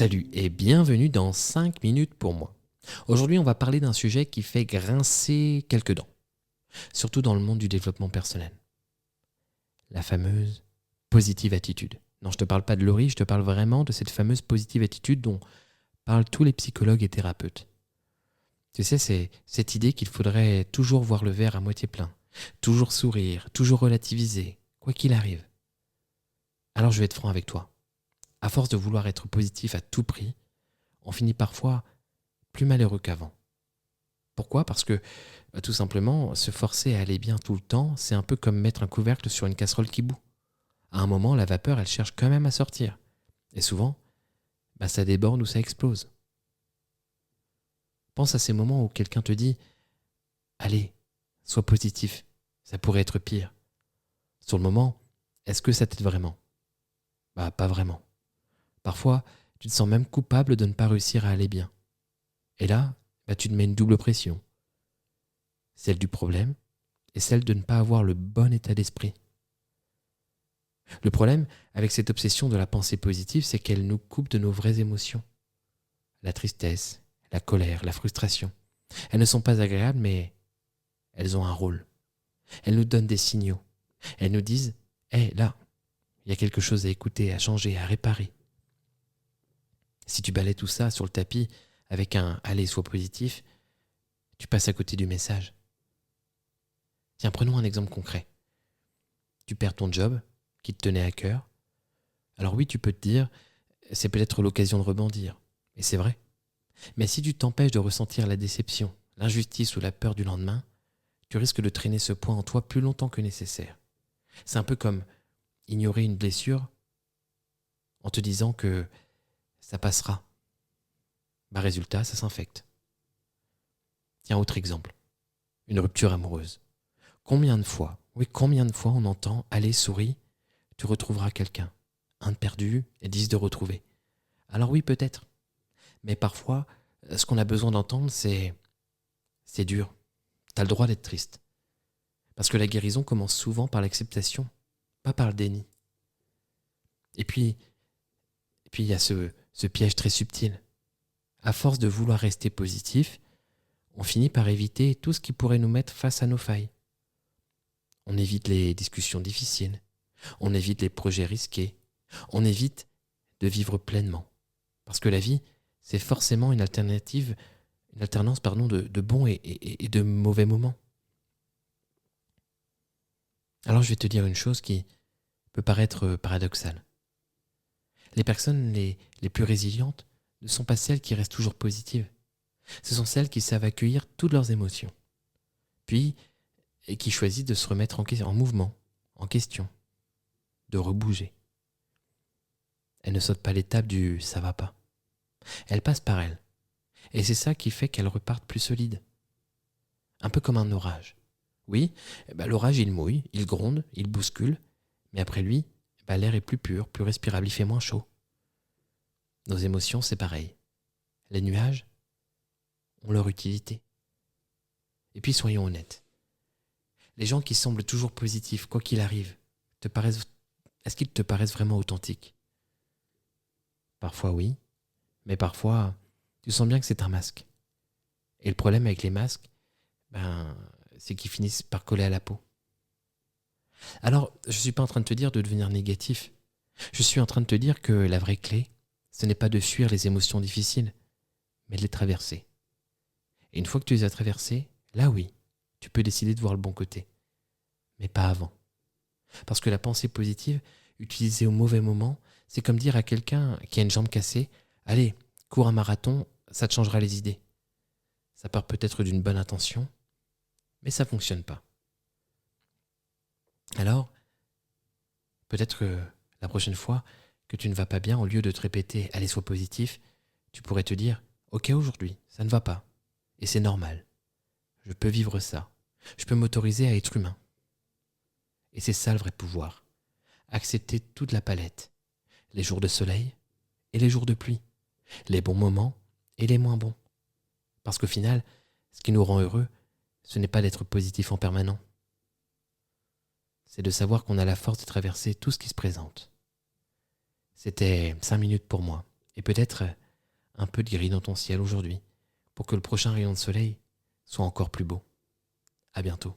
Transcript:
Salut et bienvenue dans 5 minutes pour moi. Aujourd'hui, on va parler d'un sujet qui fait grincer quelques dents, surtout dans le monde du développement personnel. La fameuse positive attitude. Non, je te parle pas de Laurie, je te parle vraiment de cette fameuse positive attitude dont parlent tous les psychologues et thérapeutes. Tu sais, c'est cette idée qu'il faudrait toujours voir le verre à moitié plein, toujours sourire, toujours relativiser, quoi qu'il arrive. Alors je vais être franc avec toi. À force de vouloir être positif à tout prix, on finit parfois plus malheureux qu'avant. Pourquoi ? Parce que, tout simplement, se forcer à aller bien tout le temps, c'est un peu comme mettre un couvercle sur une casserole qui bout. À un moment, la vapeur, elle cherche quand même à sortir. Et souvent, ça déborde ou ça explose. Pense à ces moments où quelqu'un te dit « Allez, sois positif, ça pourrait être pire ». Sur le moment, est-ce que ça t'aide vraiment ? Pas vraiment. Parfois, tu te sens même coupable de ne pas réussir à aller bien. Et là, tu te mets une double pression. Celle du problème et celle de ne pas avoir le bon état d'esprit. Le problème avec cette obsession de la pensée positive, c'est qu'elle nous coupe de nos vraies émotions. La tristesse, la colère, la frustration. Elles ne sont pas agréables, mais elles ont un rôle. Elles nous donnent des signaux. Elles nous disent « Hé, là, il y a quelque chose à écouter, à changer, à réparer. » Si tu balais tout ça sur le tapis avec un « Allez, sois positif », tu passes à côté du message. Tiens, prenons un exemple concret. Tu perds ton job qui te tenait à cœur. Alors oui, tu peux te dire, c'est peut-être l'occasion de rebondir. Et c'est vrai. Mais si tu t'empêches de ressentir la déception, l'injustice ou la peur du lendemain, tu risques de traîner ce poids en toi plus longtemps que nécessaire. C'est un peu comme ignorer une blessure en te disant que ça passera. Résultat, ça s'infecte. Tiens, autre exemple. Une rupture amoureuse. Combien de fois on entend « Allez, souris, tu retrouveras quelqu'un ». Un de perdu et 10 de retrouver. Alors oui, peut-être. Mais parfois, ce qu'on a besoin d'entendre, c'est dur. T'as le droit d'être triste. Parce que la guérison commence souvent par l'acceptation, pas par le déni. Et puis il y a ce piège très subtil. À force de vouloir rester positif, on finit par éviter tout ce qui pourrait nous mettre face à nos failles. On évite les discussions difficiles, on évite les projets risqués, on évite de vivre pleinement. Parce que la vie, c'est forcément une alternance de bons et de mauvais moments. Alors je vais te dire une chose qui peut paraître paradoxale. Les personnes les plus résilientes ne sont pas celles qui restent toujours positives. Ce sont celles qui savent accueillir toutes leurs émotions. Puis, et qui choisissent de se remettre en mouvement, en question, de rebouger. Elles ne sautent pas l'étape du « ça va pas ». Elles passent par elle. Et c'est ça qui fait qu'elles repartent plus solides. Un peu comme un orage. Oui, l'orage il mouille, il gronde, il bouscule, mais après lui, l'air est plus pur, plus respirable, il fait moins chaud. Nos émotions, c'est pareil. Les nuages ont leur utilité. Et puis soyons honnêtes. Les gens qui semblent toujours positifs, quoi qu'il arrive, est-ce qu'ils te paraissent vraiment authentiques ? Parfois oui, mais parfois tu sens bien que c'est un masque. Et le problème avec les masques, c'est qu'ils finissent par coller à la peau. Alors, je ne suis pas en train de te dire de devenir négatif. Je suis en train de te dire que la vraie clé, ce n'est pas de fuir les émotions difficiles, mais de les traverser. Et une fois que tu les as traversées, là oui, tu peux décider de voir le bon côté. Mais pas avant. Parce que la pensée positive, utilisée au mauvais moment, c'est comme dire à quelqu'un qui a une jambe cassée « Allez, cours un marathon, ça te changera les idées ». Ça part peut-être d'une bonne intention, mais ça ne fonctionne pas. Alors, peut-être que la prochaine fois que tu ne vas pas bien, au lieu de te répéter « Allez, sois positif », tu pourrais te dire « Ok, aujourd'hui, ça ne va pas. Et c'est normal. Je peux vivre ça. Je peux m'autoriser à être humain. » Et c'est ça le vrai pouvoir. Accepter toute la palette. Les jours de soleil et les jours de pluie. Les bons moments et les moins bons. Parce qu'au final, ce qui nous rend heureux, ce n'est pas d'être positif en permanent. C'est de savoir qu'on a la force de traverser tout ce qui se présente. C'était 5 minutes pour moi. Et peut-être un peu de gris dans ton ciel aujourd'hui pour que le prochain rayon de soleil soit encore plus beau. À bientôt.